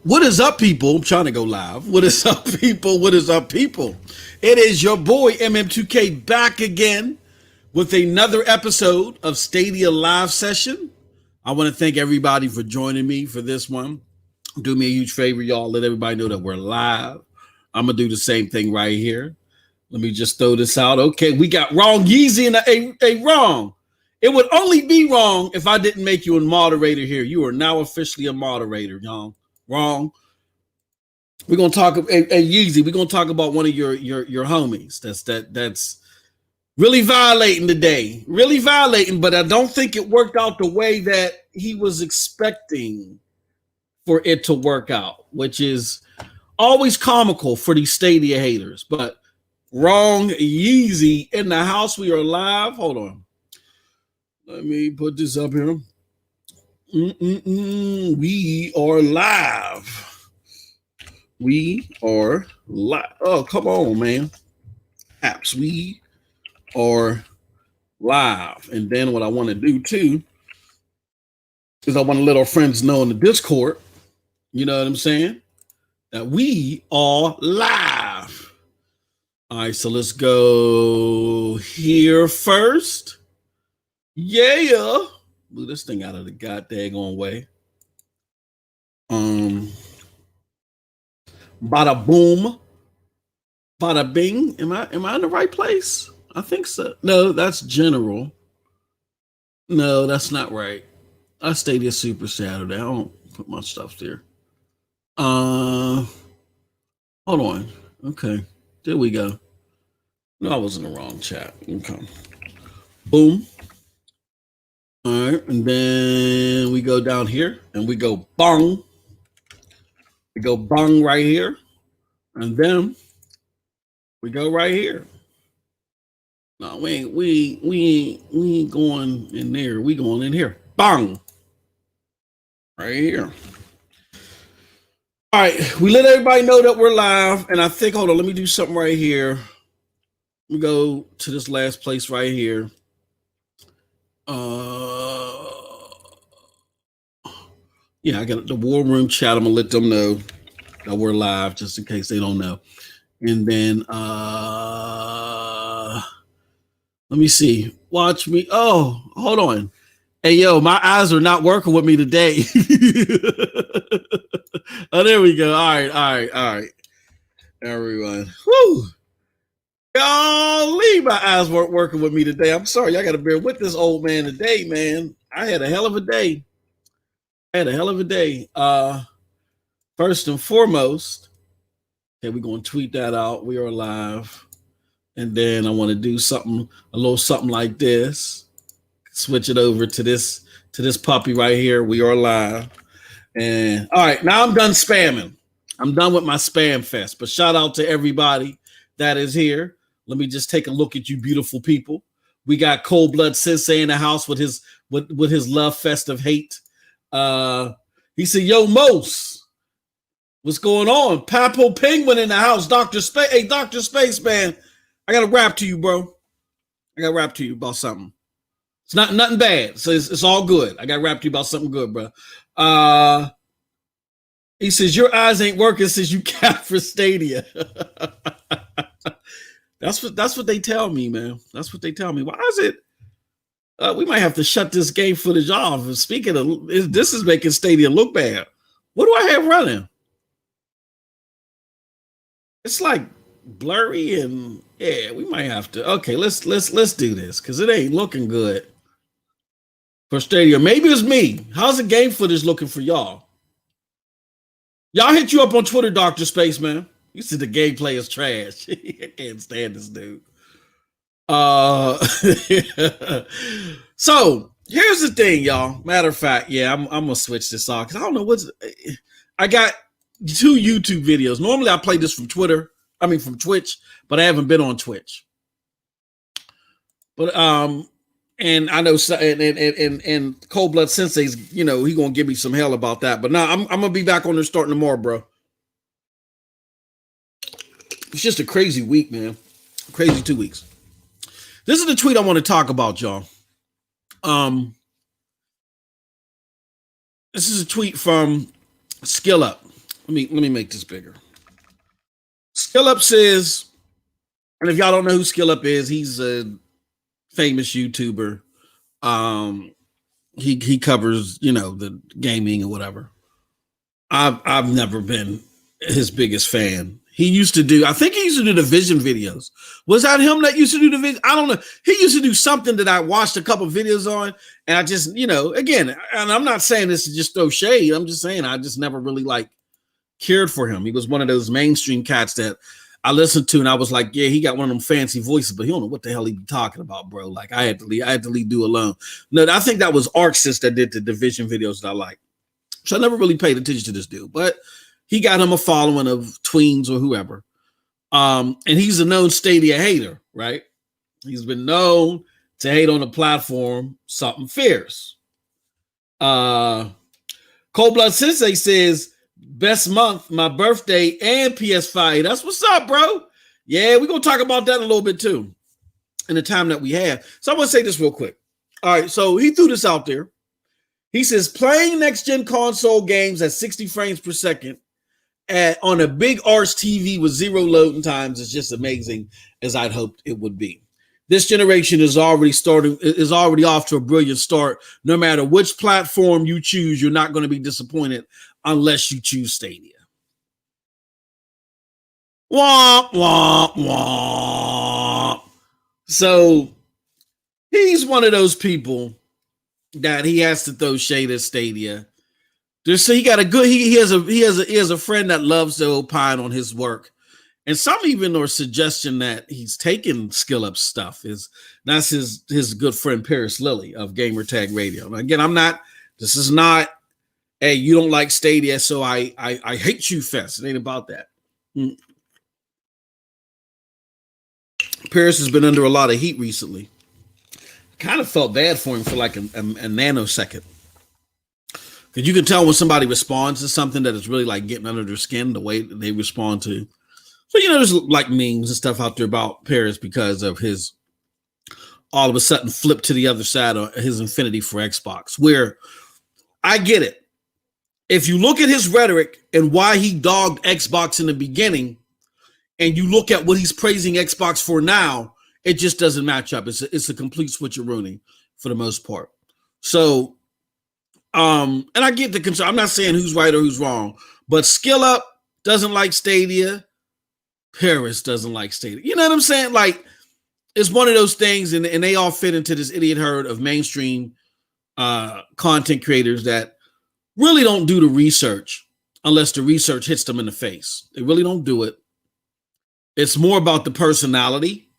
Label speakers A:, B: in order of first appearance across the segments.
A: What is up, people? I'm trying to go live. What is up, people? What is up, people? It is your boy MM2K back again with another episode of Stadia Live Session. I want to thank everybody for joining me for this one. Do me a huge favor, y'all. Let everybody know that we're live. I'm going to do the same thing right here. Let me just throw this out. Okay, we got Wrong Yeezy and a Wrong. It would only be wrong if I didn't make you a moderator here. You are now officially a moderator, y'all. Wrong. We're gonna talk Yeezy. We're gonna talk about one of your homies. That's really violating today. Really violating, but I don't think it worked out the way that he was expecting for it to work out, which is always comical for these Stadia haters. But Wrong Yeezy in the house. We are live. Hold on. Let me put this up here. We are live. We are live. Oh, come on, man. Apps, we are live. And then what I want to do too is I want to let our friends know in the Discord, you know what I'm saying, that we are live. All right, so let's go here first. Yeah. Move this thing out of the goddamn way. Bada boom. Bada bing. Am I in the right place? I think so. No, that's general. No, that's not right. I Stadia Super Saturday. I don't put my stuff there. Hold on. Okay. There we go. No, I was in the wrong chat. Okay. Boom. All right, and then we go down here and we go bong. We go bong right here, and then we go right here. No, we ain't going in there. We going in here. Bong. Right here. All right, we let everybody know that we're live, and I think, hold on, let me do something right here. We go to this last place right here. Yeah, I got the war room chat. I'm gonna let them know that we're live just in case they don't know. And then let me see. Watch me. Oh, hold on. Hey, yo, my eyes are not working with me today. Oh, there we go. All right. Everyone. Woo. Golly, my eyes weren't working with me today. I'm sorry. Y'all got to bear with this old man today, man. I had a hell of a day. First and foremost, okay, we're going to tweet that out. We are live. And then I want to do something, a little something like this. Switch it over to this puppy right here. We are live. And all right, now I'm done spamming. I'm done with my spam fest. But shout out to everybody that is here. Let me just take a look at you beautiful people. We got Cold Blood Sensei in the house with his love fest of hate. He said, yo, Mos, what's going on? Papo Penguin in the house. Dr. Space. Hey, Dr. Space, man. I got to rap to you, bro. I got to rap to you about something. It's not nothing bad. So it's all good. I got to rap to you about something good, bro. He says, your eyes ain't working since you capped for Stadia. That's what they tell me, man. That's what they tell me. Why is it? We might have to shut this game footage off. Speaking of, this is making Stadia look bad. What do I have running? It's like blurry and yeah, we might have to. Okay, let's do this because it ain't looking good for Stadia. Maybe it's me. How's the game footage looking for y'all? Y'all hit you up on Twitter, Dr. Spaceman. You said the gameplay is trash. I can't stand this dude. So here's the thing, y'all. Matter of fact, yeah, I'm gonna switch this off because I don't know I got 2 YouTube videos. Normally I play this from Twitch, but I haven't been on Twitch. But and I know and Cold Blood Sensei's, you know, he gonna give me some hell about that. But now I'm gonna be back on there starting tomorrow, bro. It's just a crazy week, man. Crazy 2 weeks. This is the tweet I want to talk about, y'all. This is a tweet from Skill Up. Let me make this bigger. SkillUp says, and if y'all don't know who SkillUp is, he's a famous YouTuber. He covers, the gaming or whatever. I've never been his biggest fan. I think he used to do the Vision videos. Was that him that used to do the Vision? I don't know. He used to do something that I watched a couple videos on, and I just, again, and I'm not saying this to just throw shade. I'm just saying I just never really cared for him. He was one of those mainstream cats that I listened to, and I was like, yeah, he got one of them fancy voices, but he don't know what the hell he be talking about, bro. Like I had to leave do alone. No, I think that was Arxis that did the Division videos that I like. So I never really paid attention to this dude, but he got him a following of tweens or whoever. And he's a known Stadia hater, right? He's been known to hate on the platform, something fierce. Cold Blood Sensei says, best month, my birthday, and PS5. That's what's up, bro. Yeah, we're going to talk about that a little bit too in the time that we have. So I'm going to say this real quick. All right, so he threw this out there. He says, playing next-gen console games at 60 frames per second on a big arch TV with zero loading times is just amazing, as I'd hoped it would be. This generation is already off to a brilliant start. No matter which platform you choose, you're not going to be disappointed unless you choose Stadia. Womp, womp, womp. So he's one of those people that he has to throw shade at Stadia. So he got a good. He has a friend that loves to opine on his work, and some even are suggestion that he's taking SkillUp stuff. That's his good friend Paris Lilly of Gamertag Radio. Now, again, this is not, hey, you don't like Stadia, so I hate you fest. It ain't about that. Paris has been under a lot of heat recently. Kind of felt bad for him for like a nanosecond. Because you can tell when somebody responds to something that is really like getting under their skin, the way that they respond to. So, there's like memes and stuff out there about Paris because of his all of a sudden flip to the other side of his infinity for Xbox, where I get it. If you look at his rhetoric and why he dogged Xbox in the beginning, and you look at what he's praising Xbox for now, it just doesn't match up. It's a complete switcheroonie for the most part. So, and I get the concern. I'm not saying who's right or who's wrong, but SkillUp doesn't like Stadia. Paris doesn't like Stadia. You know what I'm saying? Like, it's one of those things, and they all fit into this idiot herd of mainstream content creators that really don't do the research unless the research hits them in the face. They really don't do it. It's more about the personality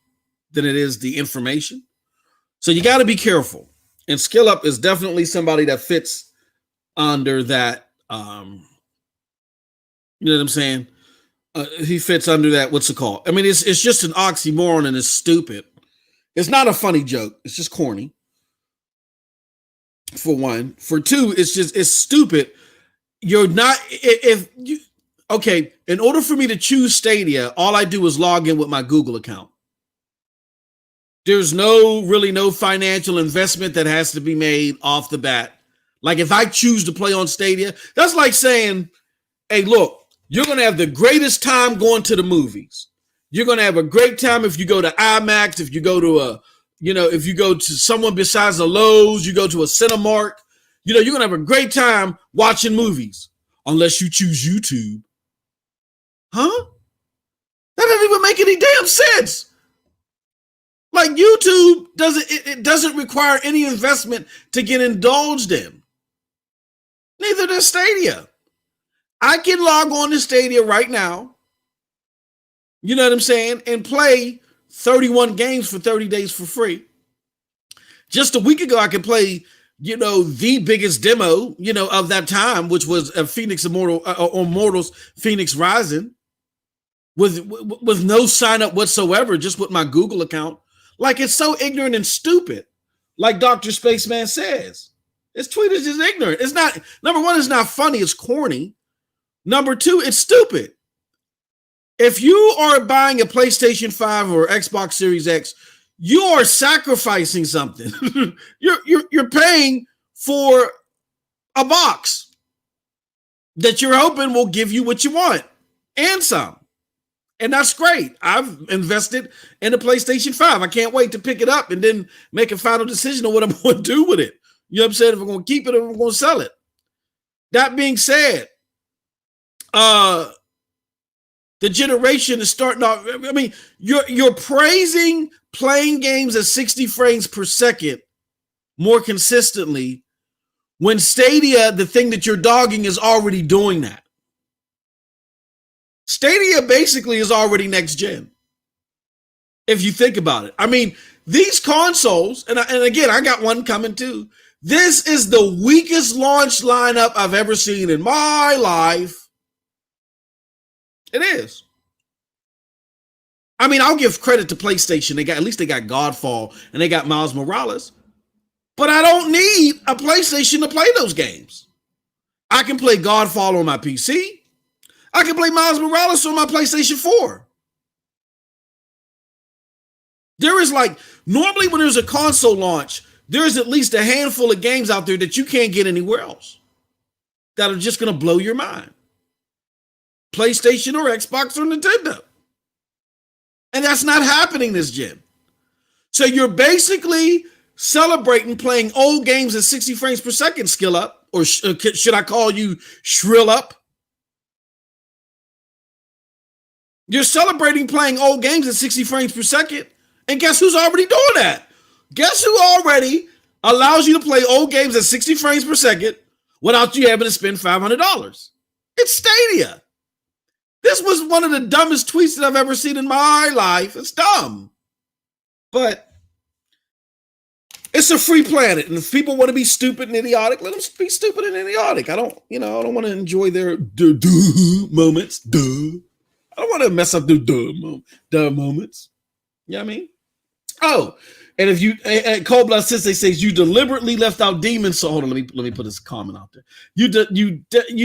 A: than it is the information. So you got to be careful. And SkillUp is definitely somebody that fits under that. You know what I'm saying? He fits under that. What's it called? I mean, it's just an oxymoron and it's stupid. It's not a funny joke. It's just corny. For one. For two, it's stupid. You're not, okay, in order for me to choose Stadia, all I do is log in with my Google account. There's no financial investment that has to be made off the bat. Like if I choose to play on Stadia, that's like saying, hey, look, you're going to have the greatest time going to the movies. You're going to have a great time if you go to IMAX, if you go to if you go to someone besides a Lowe's, you go to a Cinemark, you're going to have a great time watching movies unless you choose YouTube. Huh? That doesn't even make any damn sense. Like YouTube doesn't require any investment to get indulged in. Neither does Stadia. I can log on to Stadia right now, you know what I'm saying, and play 31 games for 30 days for free. Just a week ago, I could play, the biggest demo, of that time, which was a Phoenix Immortals Phoenix Rising with no sign up whatsoever, just with my Google account. Like, it's so ignorant and stupid. Like Dr. Spaceman says, his tweet is just ignorant. It's not, number one, it's not funny. It's corny. Number two, it's stupid. If you are buying a PlayStation 5 or Xbox Series X, you are sacrificing something. You're paying for a box. that you're hoping will give you what you want and some. And that's great. I've invested in the PlayStation 5. I can't wait to pick it up and then make a final decision on what I'm going to do with it. You know what I'm saying? If I'm going to keep it or if I'm going to sell it. That being said, the generation is starting off. I mean, you're praising playing games at 60 frames per second more consistently when Stadia, the thing that you're dogging, is already doing that. Stadia basically is already next gen, if you think about it. I mean, these consoles, and again, I got one coming too. This is the weakest launch lineup I've ever seen in my life. It is. I mean, I'll give credit to PlayStation. At least they got Godfall and they got Miles Morales. But I don't need a PlayStation to play those games. I can play Godfall on my PC. I can play Miles Morales on my PlayStation 4. There is normally when there's a console launch, there's at least a handful of games out there that you can't get anywhere else that are just going to blow your mind. PlayStation or Xbox or Nintendo. And that's not happening this gen. So you're basically celebrating playing old games at 60 frames per second, skill up, or should I call you shrill up? You're celebrating playing old games at 60 frames per second. And guess who's already doing that? Guess who already allows you to play old games at 60 frames per second without you having to spend $500? It's Stadia. This was one of the dumbest tweets that I've ever seen in my life. It's dumb. But it's a free planet. And if people want to be stupid and idiotic, let them be stupid and idiotic. I don't want to enjoy their moments. I don't want to mess up the moments. You know what I mean? Oh, and if you, Cold Blood Sensei says you deliberately left out Demon Souls. Hold on, let me put this comment out there. You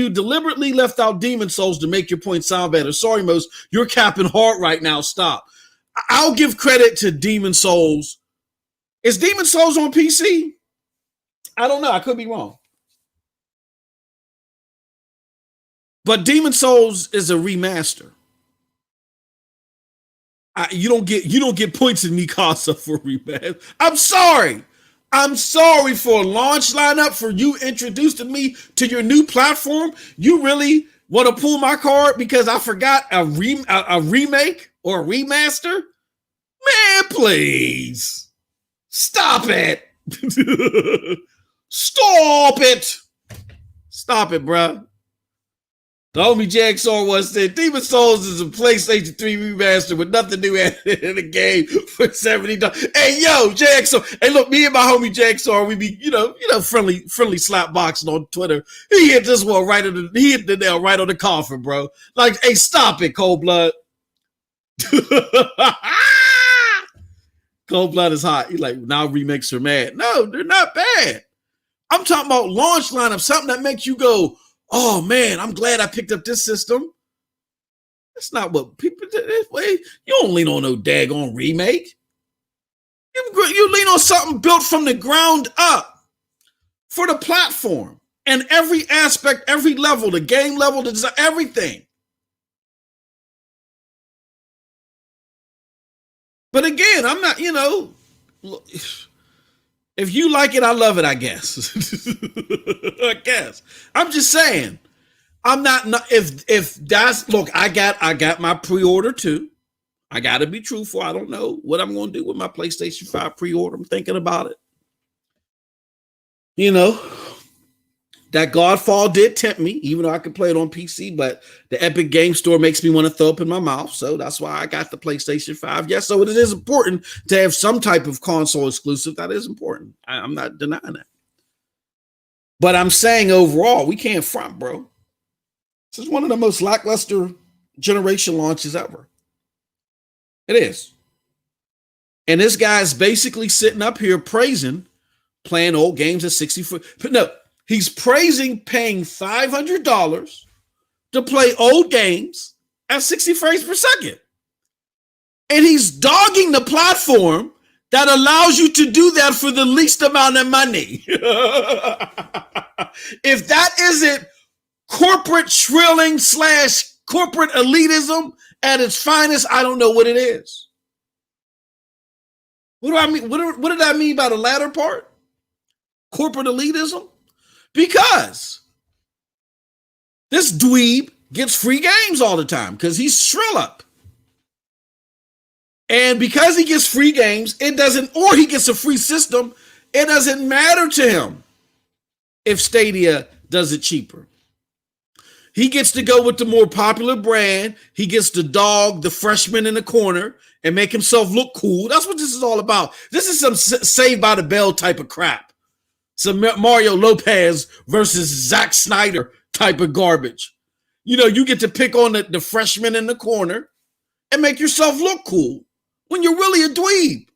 A: deliberately left out Demon Souls to make your point sound better. Sorry, Mos, you're capping hard right now. Stop. I'll give credit to Demon Souls. Is Demon Souls on PC? I don't know. I could be wrong. But Demon Souls is a remaster. You don't get points in Mikasa for remaster. I'm sorry for a launch lineup, for you introducing me to your new platform. You really want to pull my card because I forgot a remake or a remaster? Man, please. Stop it. Stop it. Stop it, bruh. The homie Jacksaw once said, Demon Souls is a PlayStation 3 remaster with nothing new added in the game for $70. Hey, yo, Jacksaw. Hey, look, me and my homie Jacksaw, we be, friendly slap boxing on Twitter. He hit this one he hit the nail right on the coffin, bro. Like, hey, stop it, Cold Blood. Cold Blood is hot. He like, now remakes are mad. No, they're not bad. I'm talking about launch lineup, something that makes you go, oh man, I'm glad I picked up this system. That's not what people do this way. You don't lean on no daggone remake. You lean on something built from the ground up for the platform and every aspect, every level, the game level, the design, everything. But again, I'm not, if you like it, I love it, I guess. I guess. I'm just saying. I'm not if that's look, I got my pre-order too. I gotta be truthful. I don't know what I'm gonna do with my PlayStation 5 pre-order. I'm thinking about it. That Godfall did tempt me, even though I could play it on PC, but the Epic Game Store makes me want to throw up in my mouth. So that's why I got the PlayStation 5. Yes, so it is important to have some type of console exclusive. That is important. I'm not denying that. But I'm saying overall, we can't front, bro. This is one of the most lackluster generation launches ever. It is. And this guy's basically sitting up here praising playing old games at 60 foot. No. He's praising paying $500 to play old games at 60 frames per second. And he's dogging the platform that allows you to do that for the least amount of money. If that isn't corporate shrilling / corporate elitism at its finest, I don't know what it is. What do I mean? What did I mean by the latter part? Corporate elitism? Because this dweeb gets free games all the time because he's shrill up. And because he gets free games, it doesn't, or he gets a free system, it doesn't matter to him if Stadia does it cheaper. He gets to go with the more popular brand. He gets to dog the freshman in the corner and make himself look cool. That's what this is all about. This is some Saved by the Bell type of crap. Some Mario Lopez versus Zack Snyder type of garbage. You know, you get to pick on the freshman in the corner and make yourself look cool when you're really a dweeb.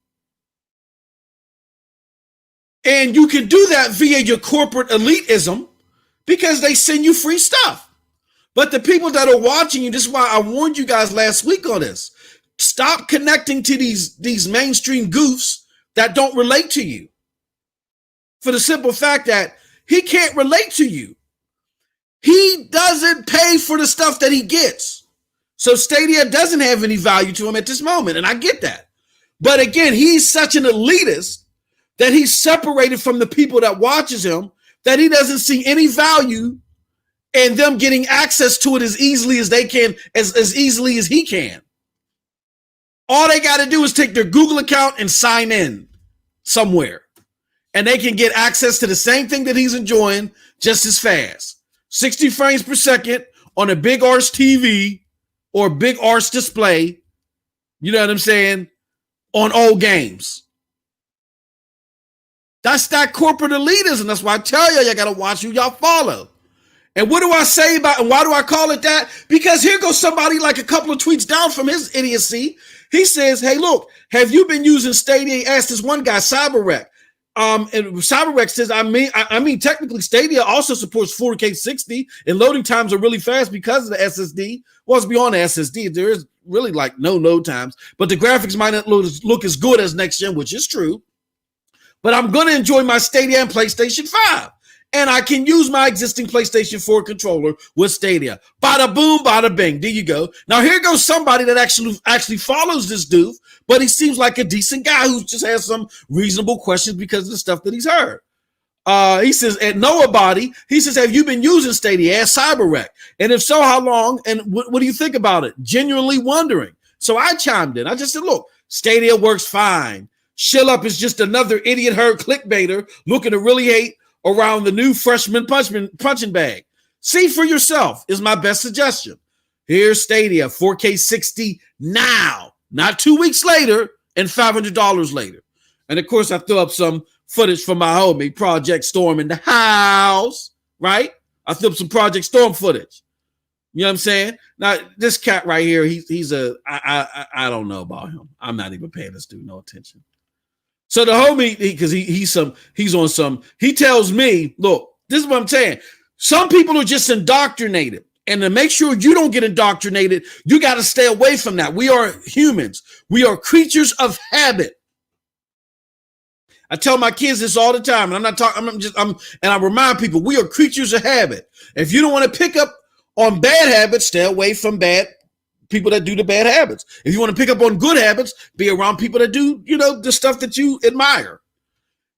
A: And you can do that via your corporate elitism because they send you free stuff. But the people that are watching you, this is why I warned you guys last week on this. Stop connecting to these mainstream goofs that don't relate to you. For the simple fact that he can't relate to you. He doesn't pay for the stuff that he gets. So Stadia doesn't have any value to him at this moment, and I get that. But again, he's such an elitist that he's separated from the people that watches him that he doesn't see any value in them getting access to it as easily as they can, as easily as he can. All they got to do is take their Google account and sign in somewhere. And they can get access to the same thing that he's enjoying just as fast. 60 frames per second on a big arse TV or big arse display. You know what I'm saying? On old games. That's that corporate elitism. That's why I tell y'all got to watch who y'all follow. And what do I say about, and why do I call it that? Because here goes somebody like a couple of tweets down from his idiocy. He says, hey, look, have you been using Stadia? He asked this one guy, CyberPunk. And CyberPunk says, I mean, technically Stadia also supports 4K 60 and loading times are really fast because of the SSD. Well, it's beyond the SSD. There is really like no load times, but the graphics might not look as good as next gen, which is true. But I'm going to enjoy my Stadia and PlayStation 5. And I can use my existing PlayStation 4 controller with Stadia. Bada boom, bada bing. There you go. Now here goes somebody that actually follows this dude, but he seems like a decent guy who just has some reasonable questions because of the stuff that he's heard. He says, at Noah Body, he says, have you been using Stadia? Ask CyberPunk. And if so, how long? And what do you think about it? Genuinely wondering. So I chimed in. I just said, look, Stadia works fine. Shill Up is just another idiot herd clickbaiter looking to really hate around the new freshman punching bag. See for yourself is my best suggestion. Here's Stadia, 4K 60 now, not 2 weeks later and $500 later. And of course, I threw up some footage from my homie, Project Storm in the house, right? I threw up some Project Storm footage. You know what I'm saying? Now, this cat right here, I don't know about him. I'm not even paying this dude no attention. So the homie, because he tells me, look, this is what I'm saying. Some people are just indoctrinated. And to make sure you don't get indoctrinated, you got to stay away from that. We are humans. We are creatures of habit. I tell my kids this all the time, and I'm not talking, and I remind people, we are creatures of habit. If you don't want to pick up on bad habits, stay away from bad people that do the bad habits. If you want to pick up on good habits, be around people that do, the stuff that you admire.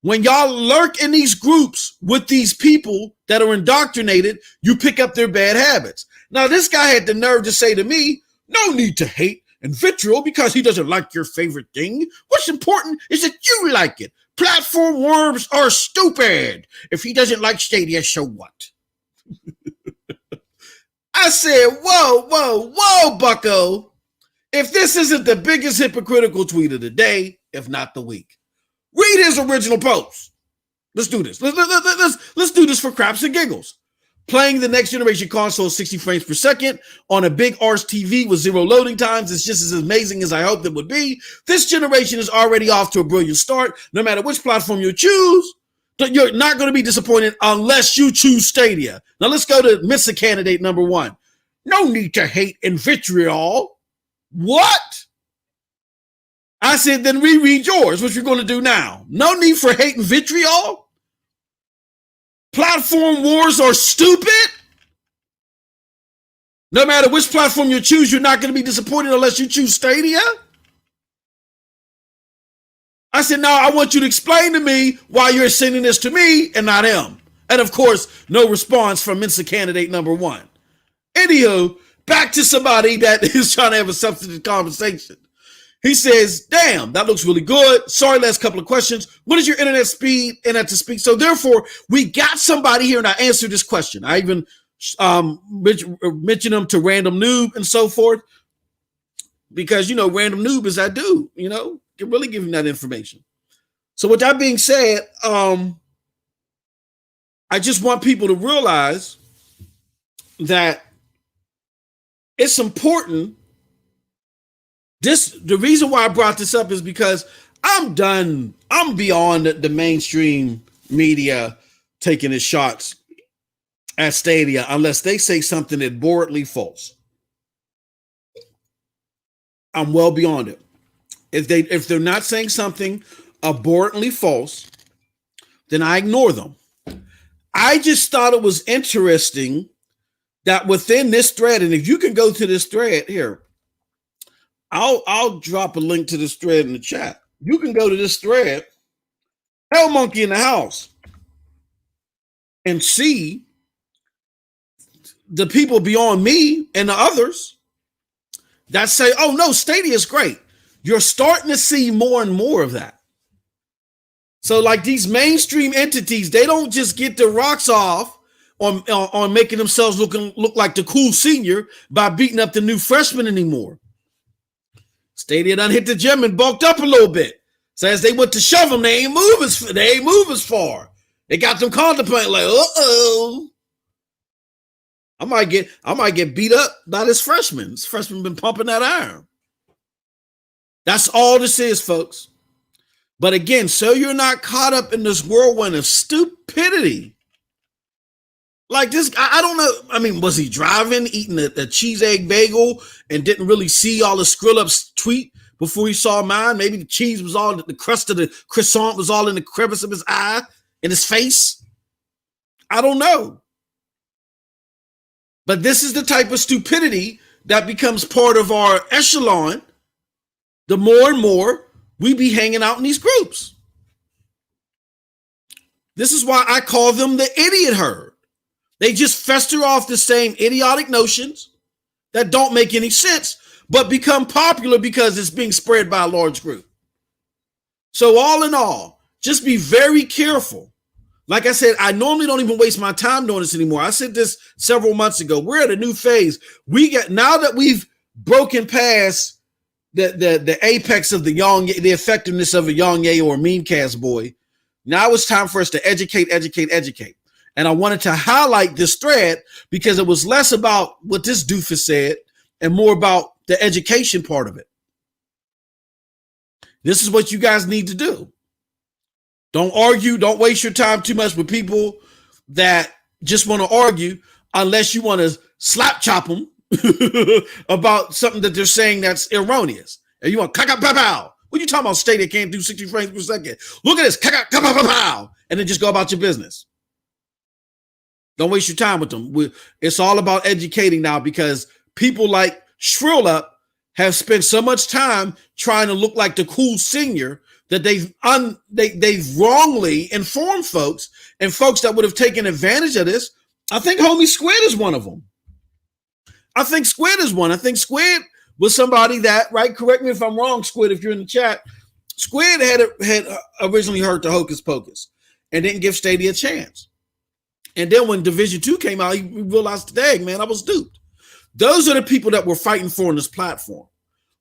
A: When y'all lurk in these groups with these people that are indoctrinated, you pick up their bad habits. Now, this guy had the nerve to say to me, no need to hate and vitriol because he doesn't like your favorite thing. What's important is that you like it. Platform worms are stupid. If he doesn't like Stadia, so what? I said, whoa, bucko. If this isn't the biggest hypocritical tweet of the day, if not the week, read his original post. Let's do this. Let's do this for craps and giggles. Playing the next generation console 60 frames per second on a big arse TV with zero loading times is just as amazing as I hoped it would be. This generation is already off to a brilliant start. No matter which platform you choose, you're not going to be disappointed unless you choose Stadia. Now let's go to Mr. Candidate number 1. No need to hate and vitriol. What? I said, then reread yours, which you're going to do now. No need for hate and vitriol. Platform wars are stupid. No matter which platform you choose, you're not going to be disappointed unless you choose Stadia? I said, no, I want you to explain to me why you're sending this to me and not him. And of course, no response from Mr. Candidate number one. Anywho, back to somebody that is trying to have a substantive conversation. He says, damn, that looks really good. Sorry, last couple of questions. What is your internet speed? Internet to speak. So therefore, we got somebody here, and I answered this question. I even mentioned them to Random Noob and so forth, because, Random Noob is that dude, can really give him that information. So with that being said, I just want people to realize that it's important. The reason why I brought this up is because I'm done. I'm beyond the mainstream media taking its shots at Stadia unless they say something abhorrently false. I'm well beyond it. If they're not saying something abhorrently false, then I ignore them. I just thought it was interesting that within this thread, and if you can go to this thread here, I'll drop a link to this thread in the chat. You can go to this thread, Hell Monkey in the House, and see the people beyond me and the others that say, oh no, Stadia is great. You're starting to see more and more of that. So like these mainstream entities, they don't just get their rocks off on making themselves look like the cool senior by beating up the new freshman anymore. Stadia done hit the gym and bulked up a little bit. So as they went to shove them, they ain't move as far. They got them contemplating like, I might get beat up by this freshman. This freshman been pumping that iron. That's all this is, folks. But again, so you're not caught up in this whirlwind of stupidity. Like this, I don't know. I mean, was he driving, eating a cheese egg bagel and didn't really see all the Skrillup's tweet before he saw mine? Maybe the cheese was all, the crust of the croissant was all in the crevice of his eye, in his face. I don't know. But this is the type of stupidity that becomes part of our echelon the more and more we be hanging out in these groups. This is why I call them the idiot herd. They just fester off the same idiotic notions that don't make any sense, but become popular because it's being spread by a large group. So all in all, just be very careful. Like I said, I normally don't even waste my time doing this anymore. I said this several months ago. We're at a new phase. Now that we've broken past the apex of the effectiveness of a Yang or a Memecast boy, now it's time for us to educate. And I wanted to highlight this thread because it was less about what this doofus said and more about the education part of it. This is what you guys need to do. Don't argue. Don't waste your time too much with people that just want to argue unless you want to slap chop them about something that they're saying that's erroneous. And you want pow. What are you talking about? Stadia can't do 60 frames per second. Look at this. Pow. And then just go about your business. Don't waste your time with them. It's all about educating now because people like Shrill Up have spent so much time trying to look like the cool senior that they've wrongly informed folks, and folks that would have taken advantage of this. I think homie Squid is one of them. I think Squid was somebody that, right? Correct me if I'm wrong, Squid, if you're in the chat. Squid had originally heard the Hocus Pocus and didn't give Stadia a chance. And then when Division 2 came out, he realized, dang, man, I was duped. Those are the people that we're fighting for on this platform.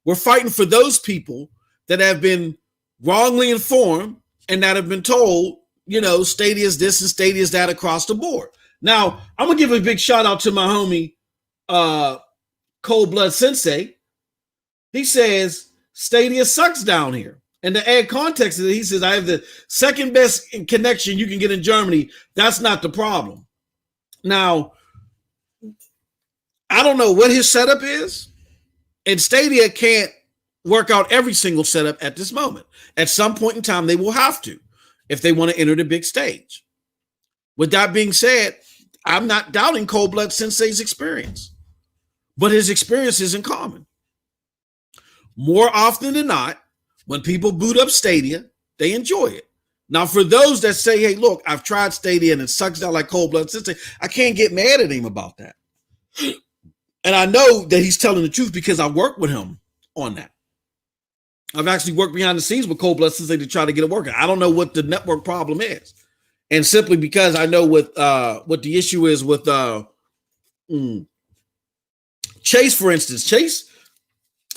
A: We're fighting for those people that have been wrongly informed and that have been told, Stadia is this and Stadia is that across the board. Now, I'm going to give a big shout out to my homie, Cold Blood Sensei. He says, Stadia sucks down here. And to add context to it, he says, I have the second best connection you can get in Germany. That's not the problem. Now, I don't know what his setup is, and Stadia can't work out every single setup at this moment. At some point in time, they will have to if they want to enter the big stage. With that being said, I'm not doubting Cold Blood Sensei's experience. but his experience isn't common. More often than not, when people boot up Stadia, they enjoy it. Now, for those that say, hey, look, I've tried Stadia and it sucks out like cold blood system, I can't get mad at him about that. And I know that he's telling the truth because I worked with him on that. I've actually worked behind the scenes with cold blood system to try to get it working. I don't know what the network problem is. And simply because I know what the issue is with Chase, for instance. Chase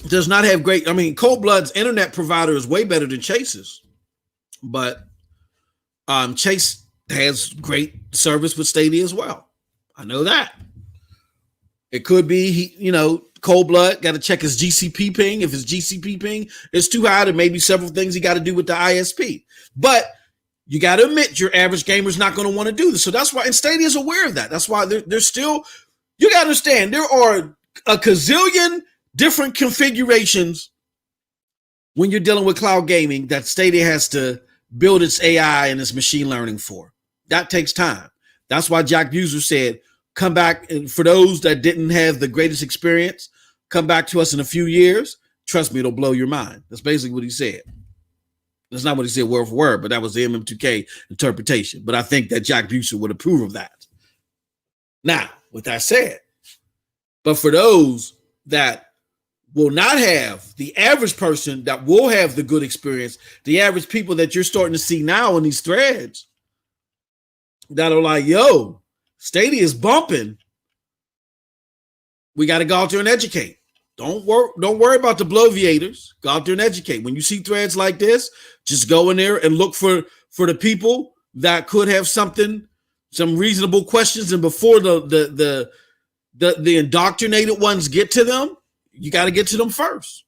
A: does not have great, I mean, Cold Blood's internet provider is way better than Chase's. But Chase has great service with Stadia as well. I know that. It could be, Cold Blood got to check his GCP ping. If his GCP ping is too high, there may be several things he got to do with the ISP. But you got to admit your average gamer is not going to want to do this. So that's why, and Stadia is aware of that. That's why they're still, you got to understand, there are a gazillion different configurations when you're dealing with cloud gaming that Stadia has to build its AI and its machine learning for. That takes time. That's why Jack Buser said, come back, and for those that didn't have the greatest experience, come back to us in a few years. Trust me, it'll blow your mind. That's basically what he said. That's not what he said word for word, but that was the MM2K interpretation. But I think that Jack Buser would approve of that. Now, with that said, but for those that will not have, the average person that will have the good experience, the average people that you're starting to see now in these threads that are like, yo, Stadia is bumping. We got to go out there and educate. Don't worry about the bloviators. Go out there and educate. When you see threads like this, just go in there and look for the people that could have some reasonable questions. And before the indoctrinated ones get to them, you got to get to them first.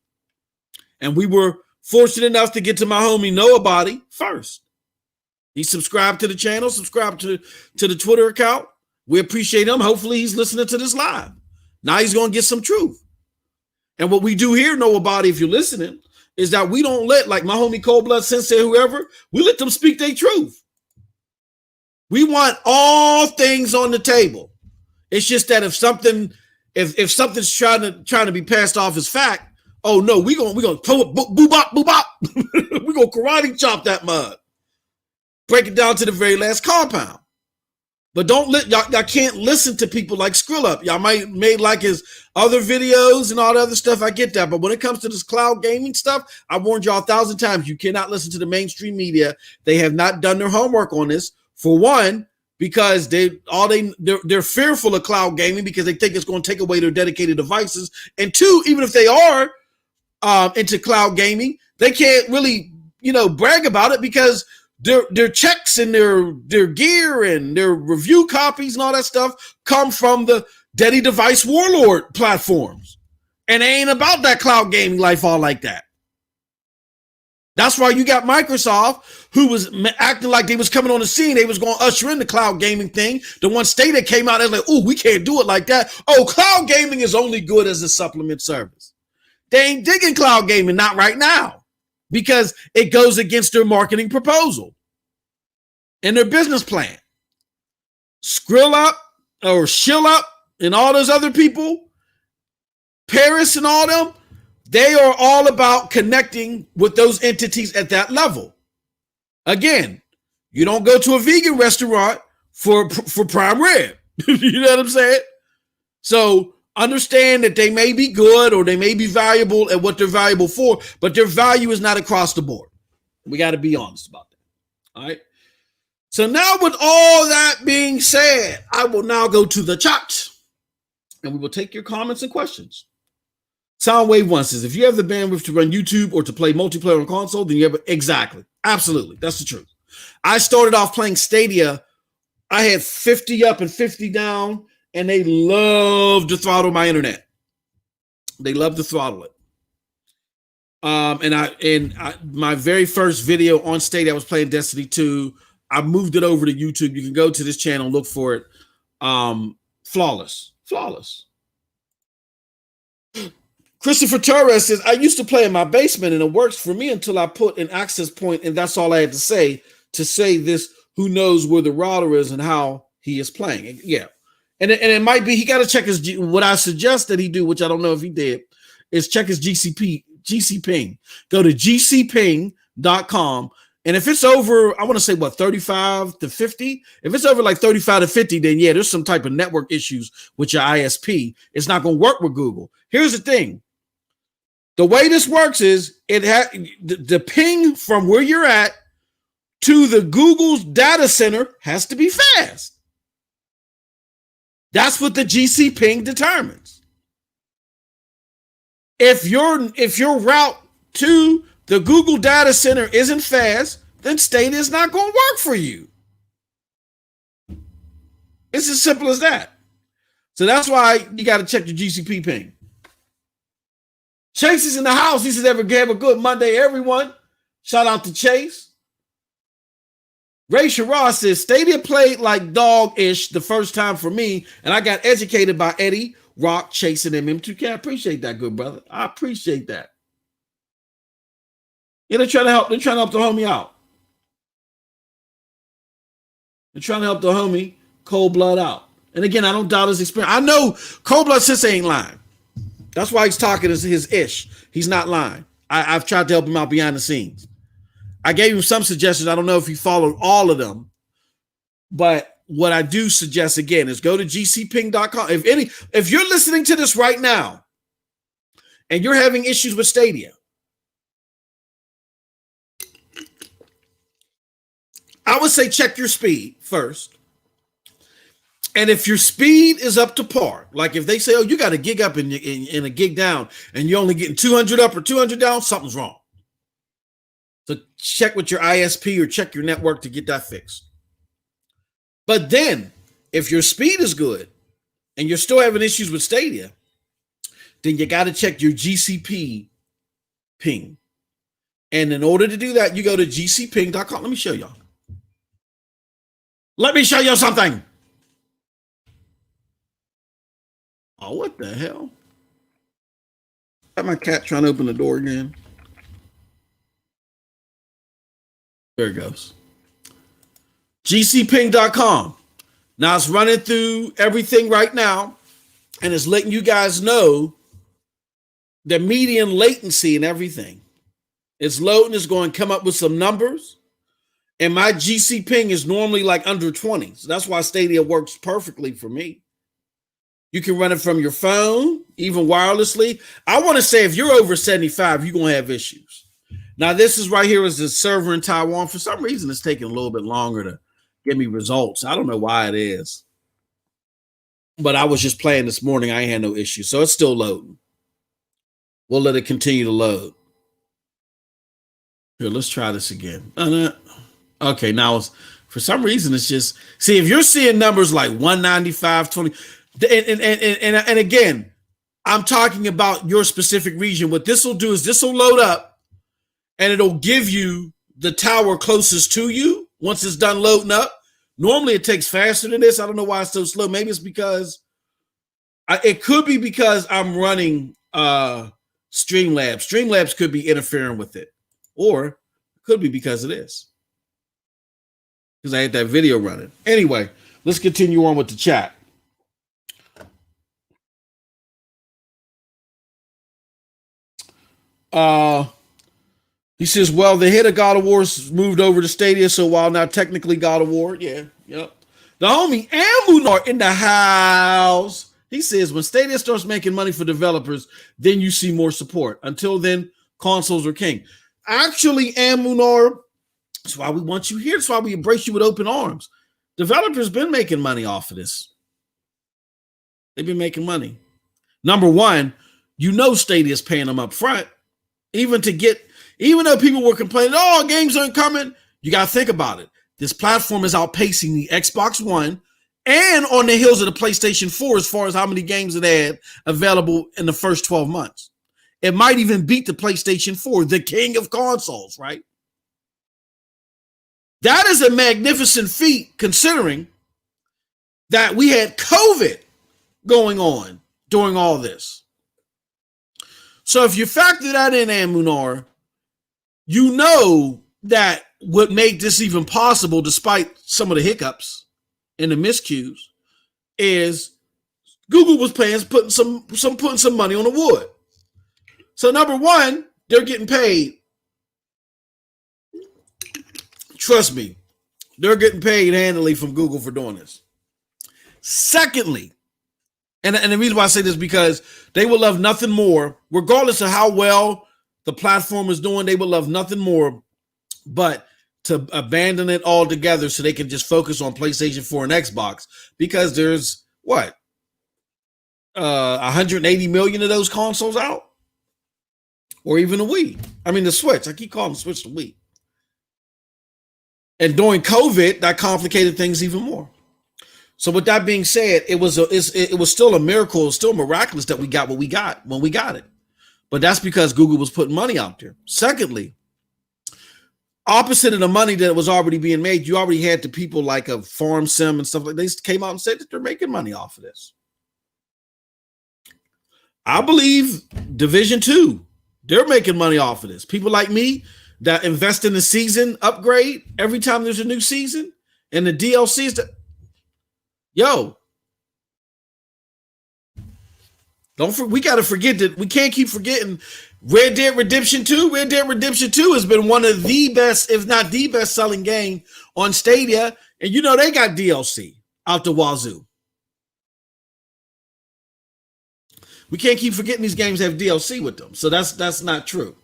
A: And we were fortunate enough to get to my homie Noah Body first. He subscribed to the channel, subscribed to the Twitter account. We appreciate him. Hopefully he's listening to this live. Now he's going to get some truth. And what we do here, Noah Body, if you're listening, is that we don't let, like my homie Cold Blood Sensei, whoever, we let them speak their truth. We want all things on the table. It's just that if something's trying to be passed off as fact, oh no, we're gonna boo bop. We're gonna karate chop that mud. Break it down to the very last compound. But y'all can't listen to people like Skrill. Y'all may like his other videos and all the other stuff. I get that. But when it comes to this cloud gaming stuff, I warned y'all 1,000 times. You cannot listen to the mainstream media. They have not done their homework on this. For one, because they're fearful of cloud gaming because they think it's going to take away their dedicated devices. And two, even if they are into cloud gaming, they can't really, brag about it because their checks and their gear and their review copies and all that stuff come from the Daddy Device Warlord platforms. And they ain't about that cloud gaming life all like that. That's why you got Microsoft, who was acting like they was coming on the scene. They was going to usher in the cloud gaming thing. The one Stadia came out, they was like, oh, we can't do it like that. Oh, cloud gaming is only good as a supplement service. They ain't digging cloud gaming, not right now, because it goes against their marketing proposal and their business plan. Skrill Up or Shill Up and all those other people, Paris and all them, they are all about connecting with those entities at that level. Again, you don't go to a vegan restaurant for prime rib. You know what I'm saying? So understand that they may be good or they may be valuable at what they're valuable for, but their value is not across the board. We got to be honest about that. All right. So now with all that being said, I will now go to the chat and we will take your comments and questions. Soundwave One says, if you have the bandwidth to run YouTube or to play multiplayer on console, then you have exactly. Absolutely. That's the truth. I started off playing Stadia. I had 50 up and 50 down, and they love to throttle my internet. They love to throttle it. My very first video on Stadia, I was playing Destiny 2. I moved it over to YouTube. You can go to this channel, look for it. Flawless. Christopher Torres says, I used to play in my basement and it works for me until I put an access point, and that's all I had to say this. Who knows where the router is and how he is playing. Yeah. And it might be he got to check his, what I suggest that he do, which I don't know if he did, is check his GCP Ping. Go to gcping.com. And if it's over, I want to say 35 to 50. If it's over like 35 to 50, then yeah, there's some type of network issues with your ISP. It's not going to work with Google. Here's the thing. The way this works is the ping from where you're at to the Google's data center has to be fast. That's what the GC Ping determines. If your route to the Google data center isn't fast, then Stadia is not going to work for you. It's as simple as that. So that's why you got to check your GCP Ping. Chase is in the house. He says, have a good Monday, everyone. Shout out to Chase. Ray Sherrod says, Stadia played like dog-ish the first time for me, and I got educated by Eddie, Rock, Chase, and MM2K. I appreciate that, good brother. I appreciate that. Yeah, they're trying to help the homie out. They're trying to help the homie Cold Blood out. And again, I don't doubt his experience. I know Cold Blood Sis ain't lying. That's why he's talking his ish. He's not lying. I've tried to help him out behind the scenes. I gave him some suggestions. I don't know if he followed all of them. But what I do suggest, again, is go to gcping.com. If you're listening to this right now and you're having issues with Stadia, I would say check your speed first. And if your speed is up to par, like if they say, oh, you got a gig up and a gig down, and you're only getting 200 up or 200 down, something's wrong. So check with your ISP or check your network to get that fixed. But then, if your speed is good and you're still having issues with Stadia, then you got to check your GCP Ping. And in order to do that, you go to gcping.com. Let me show y'all. Let me show you something. Oh, what the hell? Got my cat trying to open the door again. There it goes. gcping.com. Now it's running through everything right now, and it's letting you guys know the median latency and everything. It's loading, it's going to come up with some numbers. And my GC Ping is normally like under 20. So that's why Stadia works perfectly for me. You can run it from your phone, even wirelessly. I want to say if you're over 75, you're going to have issues. Now, this is right here is the server in Taiwan. For some reason, it's taking a little bit longer to give me results. I don't know why it is. But I was just playing this morning. I ain't had no issue. So it's still loading. We'll let it continue to load. Here, let's try this again. Okay, now it's, for some reason, it's just, see, if you're seeing numbers like 195, 20, and again, I'm talking about your specific region. What this will do is this will load up and it'll give you the tower closest to you once it's done loading up. Normally it takes faster than this. I don't know why it's so slow. Maybe it's because it could be because I'm running Streamlabs. Streamlabs could be interfering with it, or it could be because of this, because I had that video running. Anyway, let's continue on with the chat. He says, well, the head of God of War moved over to Stadia, so while now technically God of War, yeah, yep. The homie Amunar in the house. He says, when Stadia starts making money for developers, then you see more support. Until then, consoles are king. Actually, Amunar, that's why we want you here. That's why we embrace you with open arms. Developers been making money off of this. They've been making money. Number one, you know Stadia's paying them up front. Even though people were complaining, oh, games aren't coming, you got to think about it. This platform is outpacing the Xbox One and on the heels of the PlayStation 4 as far as how many games it had available in the first 12 months. It might even beat the PlayStation 4, the king of consoles, right? That is a magnificent feat considering that we had COVID going on during all this. So if you factor that in, Amunar, you know that what made this even possible, despite some of the hiccups and the miscues, is Google was putting some money on the wood. So number one, they're getting paid. Trust me, they're getting paid handily from Google for doing this. Secondly, and the reason why I say this is because they will love nothing more, regardless of how well the platform is doing, they will love nothing more but to abandon it altogether so they can just focus on PlayStation 4 and Xbox, because there's what? 180 million of those consoles out? Or even the Wii. I mean, the Switch. I keep calling the Switch the Wii. And during COVID, that complicated things even more. So with that being said, it was still a miracle, still miraculous that we got what we got when we got it. But that's because Google was putting money out there. Secondly, opposite of the money that was already being made, you already had the people like a Farm Sim and stuff like that. They came out and said that they're making money off of this. I believe Division 2, they're making money off of this. People like me that invest in the season upgrade every time there's a new season and the DLCs that, we got to forget that we can't keep forgetting Red Dead Redemption 2. Red Dead Redemption 2 has been one of the best, if not the best selling game on Stadia. And they got DLC out the wazoo. We can't keep forgetting these games have DLC with them. So that's not true.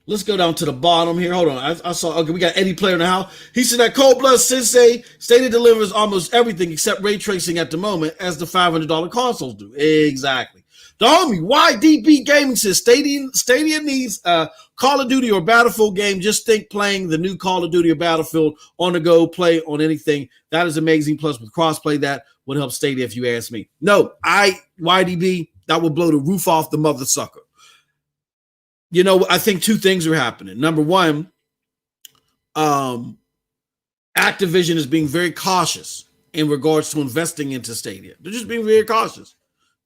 A: Let's go down to the bottom here. Hold on. I saw, okay, we got Eddie Player in the house. He said that Cold Blood Sensei Stadia delivers almost everything except ray tracing at the moment, as the $500 consoles do. Exactly. The homie YDB Gaming says Stadia needs a Call of Duty or Battlefield game. Just think playing the new Call of Duty or Battlefield on the go, play on anything. That is amazing. Plus with crossplay, that would help Stadia if you ask me. No, YDB, that would blow the roof off the mother sucker. I think two things are happening. Number one, Activision is being very cautious in regards to investing into Stadia. They're just being very cautious.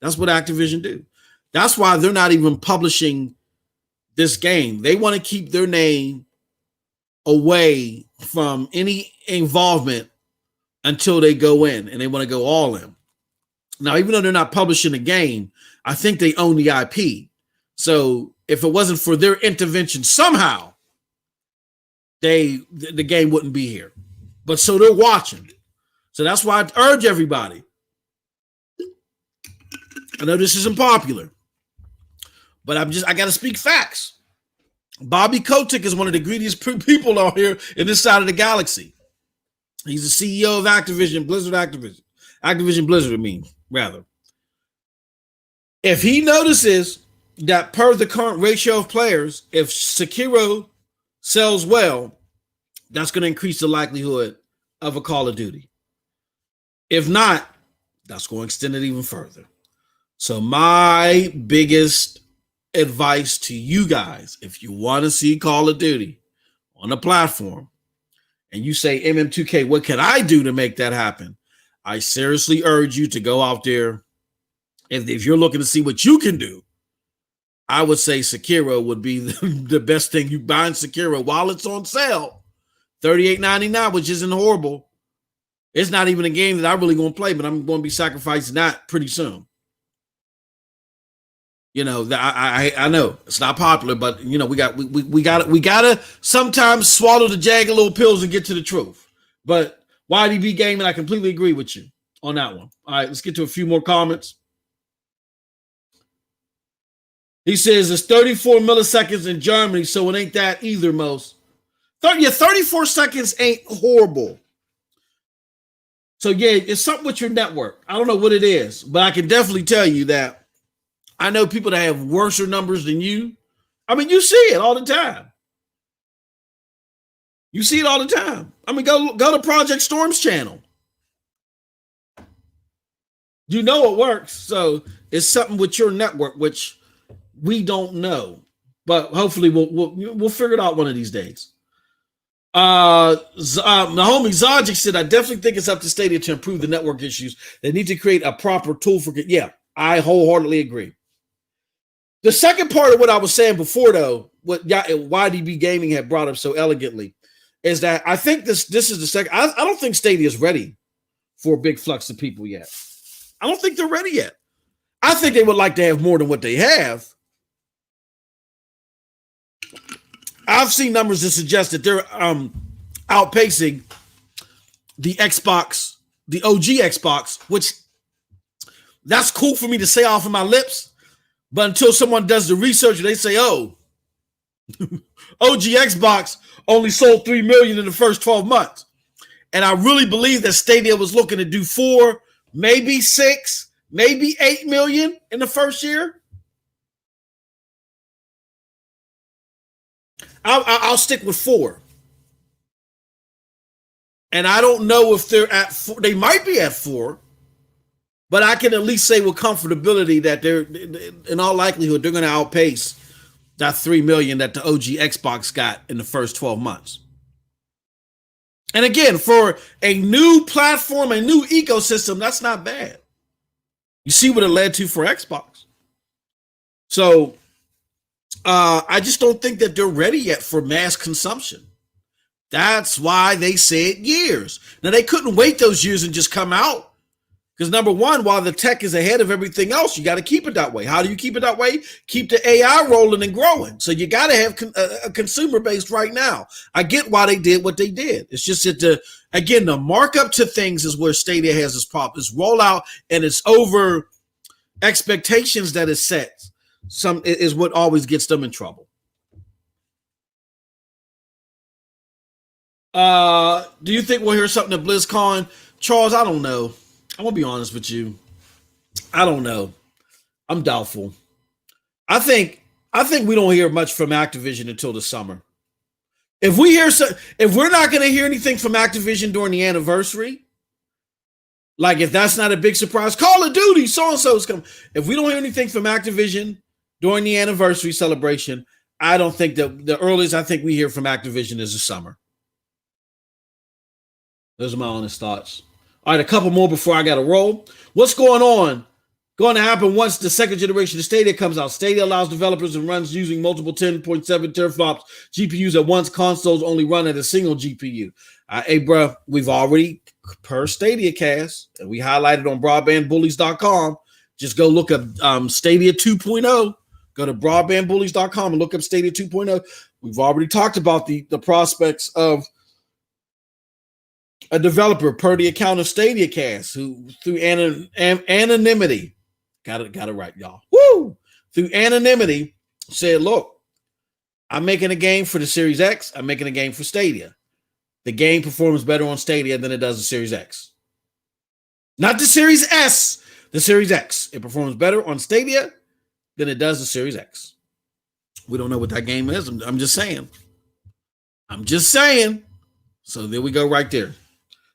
A: That's what Activision do. That's why they're not even publishing this game. They want to keep their name away from any involvement until they go in, and they want to go all in. Now, even though they're not publishing the game, I think they own the IP. So if it wasn't for their intervention somehow, the game wouldn't be here. But so they're watching. So that's why I urge everybody. I know this isn't popular, but I got to speak facts. Bobby Kotick is one of the greediest people out here in this side of the galaxy. He's the CEO of Activision Blizzard, I mean, rather. If he notices that per the current ratio of players, if Sekiro sells well, that's going to increase the likelihood of a Call of Duty. If not, that's going to extend it even further. So my biggest advice to you guys, if you want to see Call of Duty on a platform and you say, MM2K, what can I do to make that happen? I seriously urge you to go out there. If you're looking to see what you can do, I would say Sekiro would be the best thing. You buy Sekiro while it's on sale, $38.99, which isn't horrible. It's not even a game that I'm really going to play, but I'm going to be sacrificing that pretty soon. I know it's not popular, but we got to sometimes swallow the jag of little pills and get to the truth. But YDB Gaming, I completely agree with you on that one. All right, let's get to a few more comments. He says it's 34 milliseconds in Germany, so it ain't that either, most. 34 seconds ain't horrible. So, yeah, it's something with your network. I don't know what it is, but I can definitely tell you that I know people that have worse numbers than you. I mean, you see it all the time. You see it all the time. I mean, go to Project Storm's channel. You know it works. So it's something with your network, which we don't know, but hopefully we'll figure it out one of these days. The homie Zajic said, I definitely think it's up to Stadia to improve the network issues. They need to create a proper tool for it. Yeah, I wholeheartedly agree. The second part of what I was saying before, though, what YDB Gaming had brought up so elegantly, is that I think this is the second. I don't think Stadia is ready for a big flux of people yet. I don't think they're ready yet. I think they would like to have more than what they have. I've seen numbers that suggest that they're outpacing the Xbox, the OG Xbox, which that's cool for me to say off of my lips. But until someone does the research, they say, oh, OG Xbox only sold 3 million in the first 12 months. And I really believe that Stadia was looking to do 4, maybe 6, maybe 8 million in the first year. I'll stick with 4. And I don't know if they're at 4. They might be at 4. But I can at least say with comfortability that they're, in all likelihood, they're going to outpace that 3 million that the OG Xbox got in the first 12 months. And again, for a new platform, a new ecosystem, that's not bad. You see what it led to for Xbox. So I just don't think that they're ready yet for mass consumption. That's why they said years. Now, they couldn't wait those years and just come out. Because number one, while the tech is ahead of everything else, you got to keep it that way. How do you keep it that way? Keep the AI rolling and growing. So you got to have a consumer base right now. I get why they did what they did. It's just that the markup to things is where Stadia has its problem. It's rollout and it's over expectations that is set. Some is what always gets them in trouble. Do you think we'll hear something at BlizzCon? Charles, I don't know. I'm going to be honest with you. I don't know. I'm doubtful. I think we don't hear much from Activision until the summer. If we're not going to hear anything from Activision during the anniversary, like if that's not a big surprise, Call of Duty, so-and-so is coming. If we don't hear anything from Activision during the anniversary celebration, I don't think that the earliest I think we hear from Activision is the summer. Those are my honest thoughts. All right, a couple more before I got to roll. What's going on? Going to happen once the second generation of Stadia comes out. Stadia allows developers and runs using multiple 10.7 teraflops GPUs at once. Consoles only run at a single GPU. Hey, bro, we've already, per Stadia cast, and we highlighted on broadbandbullies.com. Just go look up Stadia 2.0. Go to broadbandbullies.com and look up Stadia 2.0. We've already talked about the prospects of a developer per the account of Stadia Cast who through anonymity got it right, y'all. Woo! Through anonymity said, look, I'm making a game for the Series X. I'm making a game for Stadia. The game performs better on Stadia than it does the Series X. Not the Series S, the Series X. It performs better on Stadia than it does the Series X. We don't know what that game is. I'm just saying. So there we go right there.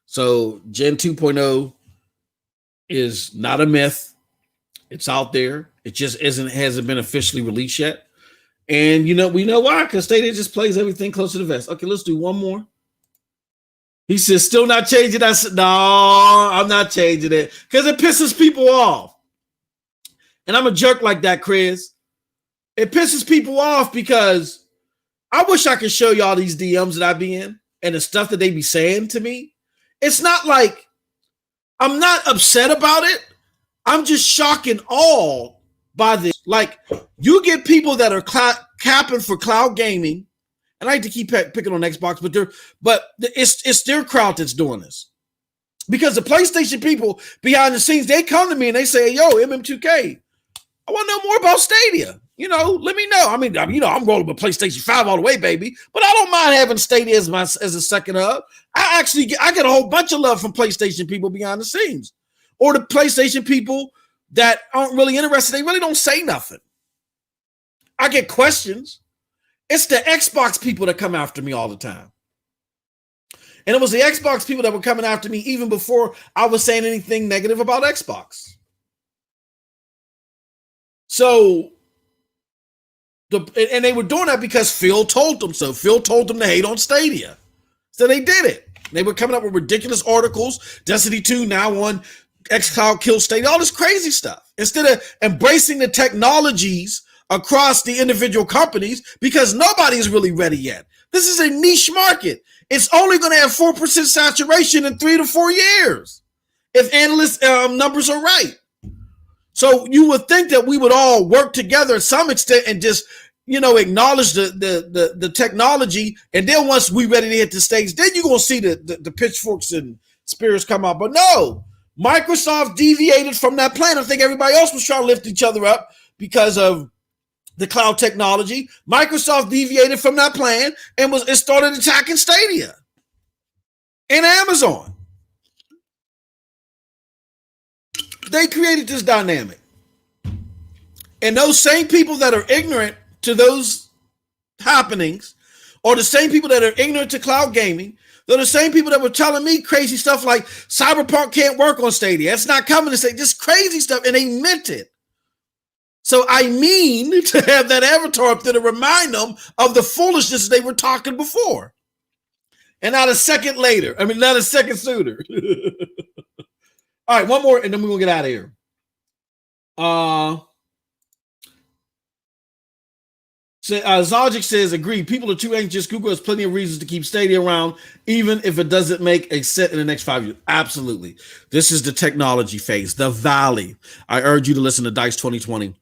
A: So Gen 2.0 is not a myth. It's out there. It just hasn't been officially released yet. And we know why, because Stadia just plays everything close to the vest. Okay, let's do one more. He says, still not changing. I said, no, I'm not changing it because it pisses people off. And I'm a jerk like that, Chris. It pisses people off because I wish I could show y'all these DMs that I be in and the stuff that they be saying to me. It's not like I'm not upset about it. I'm just shocked and awed by this. Like, you get people that are capping for cloud gaming, and I hate to keep picking on Xbox, but it's their crowd that's doing this. Because the PlayStation people behind the scenes, they come to me and they say, yo, MM2K, I want to know more about Stadia. Let me know. I mean, I'm rolling with PlayStation 5 all the way, baby. But I don't mind having Stadia as a second hub. I get a whole bunch of love from PlayStation people behind the scenes. Or the PlayStation people that aren't really interested. They really don't say nothing. I get questions. It's the Xbox people that come after me all the time. And it was the Xbox people that were coming after me even before I was saying anything negative about Xbox. So... and they were doing that because Phil told them so. Phil told them to hate on Stadia. So they did it. They were coming up with ridiculous articles. Destiny 2 now on Xcloud kills Stadia. All this crazy stuff. Instead of embracing the technologies across the individual companies because nobody is really ready yet. This is a niche market. It's only going to have 4% saturation in 3 to 4 years. if analyst numbers are right. So you would think that we would all work together to some extent and just, acknowledge the technology. And then once we ready to hit the stage, then you're going to see the pitchforks and spears come out. But no, Microsoft deviated from that plan. I think everybody else was trying to lift each other up because of the cloud technology. Microsoft deviated from that plan and it started attacking Stadia and Amazon. They created this dynamic. And those same people that are ignorant to those happenings, or the same people that are ignorant to cloud gaming, they're the same people that were telling me crazy stuff like CyberPunk can't work on Stadia. It's not coming to say just crazy stuff, and they meant it. So I mean to have that avatar up there to remind them of the foolishness they were talking before. And not a second sooner. All right, one more, and then we're going to get out of here. Dosage says, agree. People are too anxious. Google has plenty of reasons to keep Stadia around, even if it doesn't make a set in the next 5 years. Absolutely. This is the technology phase, the valley. I urge you to listen to DICE 2020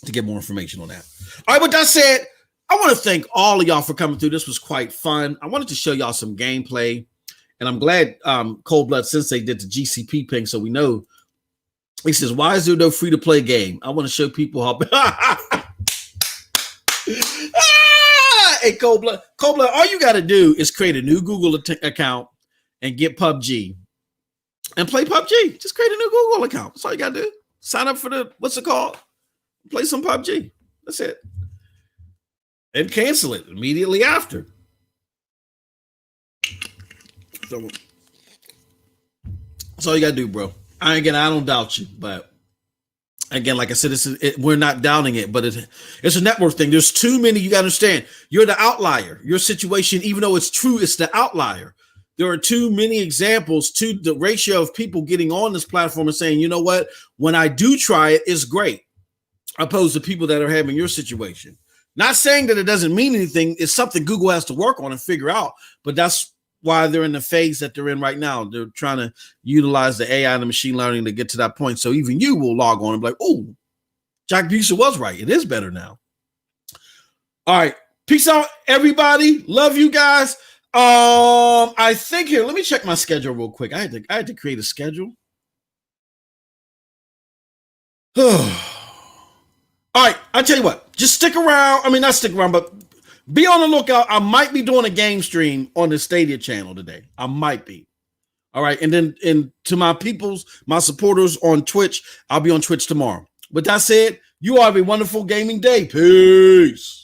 A: to get more information on that. All right, with that said, I want to thank all of y'all for coming through. This was quite fun. I wanted to show y'all some gameplay. And I'm glad Cold Blood Sensei did the GCP ping so we know. He says, why is there no free-to-play game? I want to show people how... Hey, Cold Blood, all you got to do is create a new Google account and get PUBG and play PUBG. Just create a new Google account. That's all you got to do. Sign up for what's it called? Play some PUBG. That's it. And cancel it immediately after. So that's all you got to do, bro. I don't doubt you, but again, like I said, we're not doubting it, but it's a network thing. There's too many. You got to understand. You're the outlier. Your situation, even though it's true, it's the outlier. There are too many examples to the ratio of people getting on this platform and saying, you know what, when I do try it, it's great, opposed to people that are having your situation. Not saying that it doesn't mean anything. It's something Google has to work on and figure out, but that's why they're in the phase that they're in right now. They're trying to utilize the AI and the machine learning to get to that point. So even you will log on and be like, oh, Jack Buser was right. It is better now. All right. Peace out, everybody. Love you guys. I think here, let me check my schedule real quick. I had to create a schedule. All right. I tell you what, just stick around. I mean, not stick around, but be on the lookout. I might be doing a game stream on the Stadia channel today. I might be. All right. And then to my supporters on Twitch, I'll be on Twitch tomorrow. With that said, you all have a wonderful gaming day. Peace.